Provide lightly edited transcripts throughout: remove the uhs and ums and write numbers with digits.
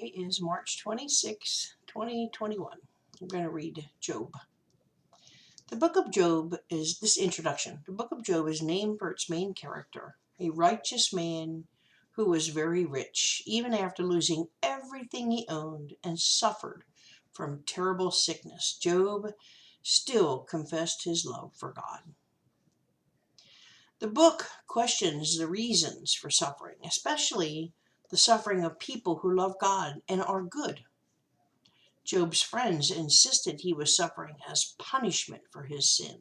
Today is March 26, 2021. I'm going to read Job. The book of Job is this introduction. The book of Job is named for its main character, a righteous man who was very rich, even after losing everything he owned and suffered from terrible sickness. Job still confessed his love for God. The book questions the reasons for suffering, especially the suffering of people who love God and are good. Job's friends insisted he was suffering as punishment for his sin.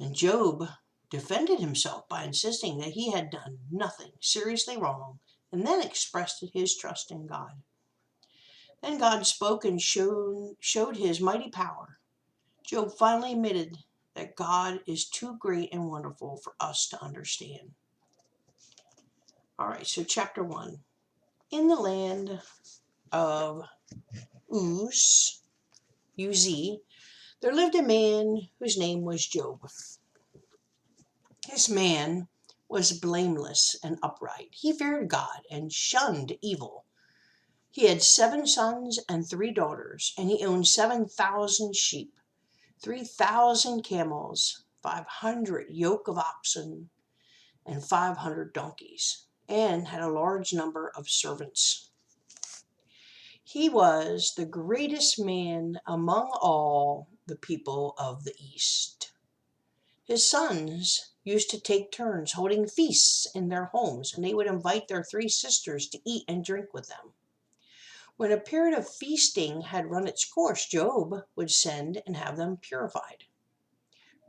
And Job defended himself by insisting that he had done nothing seriously wrong, and then expressed his trust in God. Then God spoke and showed his mighty power. Job finally admitted that God is too great and wonderful for us to understand. All right, so chapter 1. In the land of Uz, there lived a man whose name was Job. This man was blameless and upright. He feared God and shunned evil. He had 7 sons and 3 daughters, and he owned 7,000 sheep, 3,000 camels, 500 yoke of oxen, and 500 donkeys, and had a large number of servants. He was the greatest man among all the people of the East. His sons used to take turns holding feasts in their homes, and they would invite their 3 sisters to eat and drink with them. When a period of feasting had run its course, Job would send and have them purified.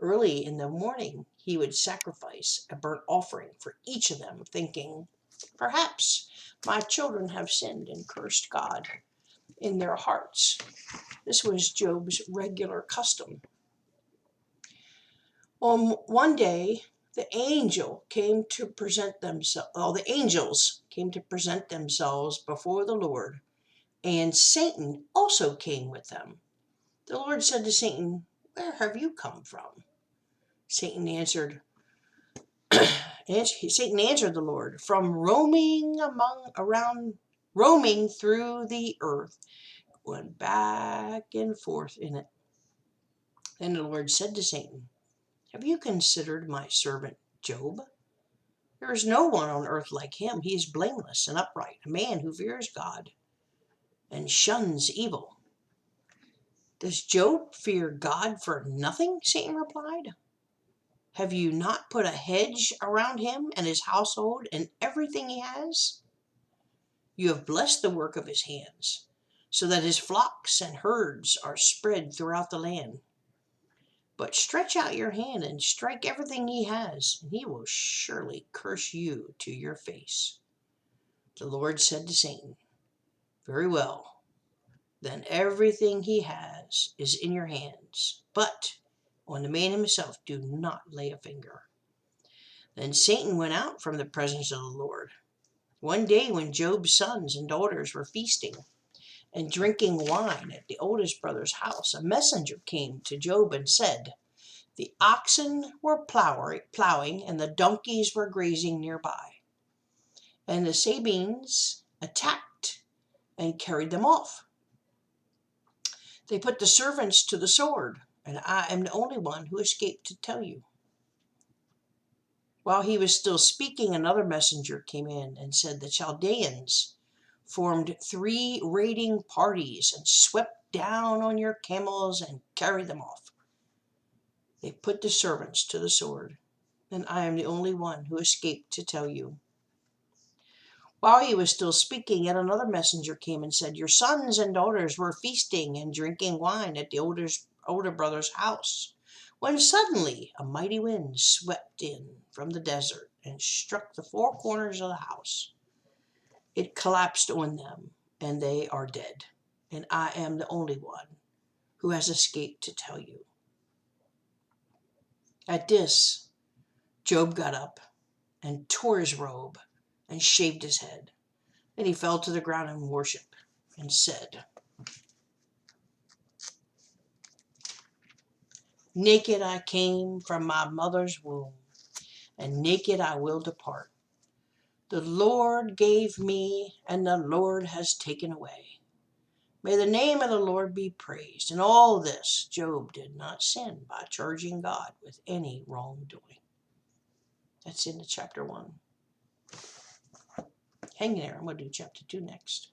Early in the morning, he would sacrifice a burnt offering for each of them, thinking, "Perhaps my children have sinned and cursed God in their hearts." This was Job's regular custom. One day, the angels came to present themselves before the Lord, and Satan also came with them. The Lord said to Satan, "Where have you come from?" Satan answered the Lord, "From roaming through the earth, going back and forth in it." Then the Lord said to Satan, "Have you considered my servant Job? There is no one on earth like him. He is blameless and upright, a man who fears God and shuns evil." "Does Job fear God for nothing?" Satan replied. "Have you not put a hedge around him and his household and everything he has? You have blessed the work of his hands, so that his flocks and herds are spread throughout the land. But stretch out your hand and strike everything he has, and he will surely curse you to your face." The Lord said to Satan, "Very well, then everything he has is in your hands, but on the man himself do not lay a finger." Then Satan went out from the presence of the Lord. One day when Job's sons and daughters were feasting and drinking wine at the oldest brother's house, a messenger came to Job and said, "The oxen were plowing and the donkeys were grazing nearby, and the Sabines attacked and carried them off. They put the servants to the sword, and I am the only one who escaped to tell you." While he was still speaking, another messenger came in and said, "The Chaldeans formed 3 raiding parties and swept down on your camels and carried them off. They put the servants to the sword, and I am the only one who escaped to tell you." While he was still speaking, yet another messenger came and said, "Your sons and daughters were feasting and drinking wine at the older brother's house, when suddenly a mighty wind swept in from the desert and struck the 4 corners of the house. It collapsed on them, and they are dead, and I am the only one who has escaped to tell you." At this, Job got up and tore his robe and shaved his head. Then he fell to the ground in worship and said, "Naked I came from my mother's womb, and naked I will depart. The Lord gave me, and the Lord has taken away. May the name of the Lord be praised. In all this, Job did not sin by charging God with any wrongdoing. That's into chapter 1. Hang there. I'm going to do chapter 2 next.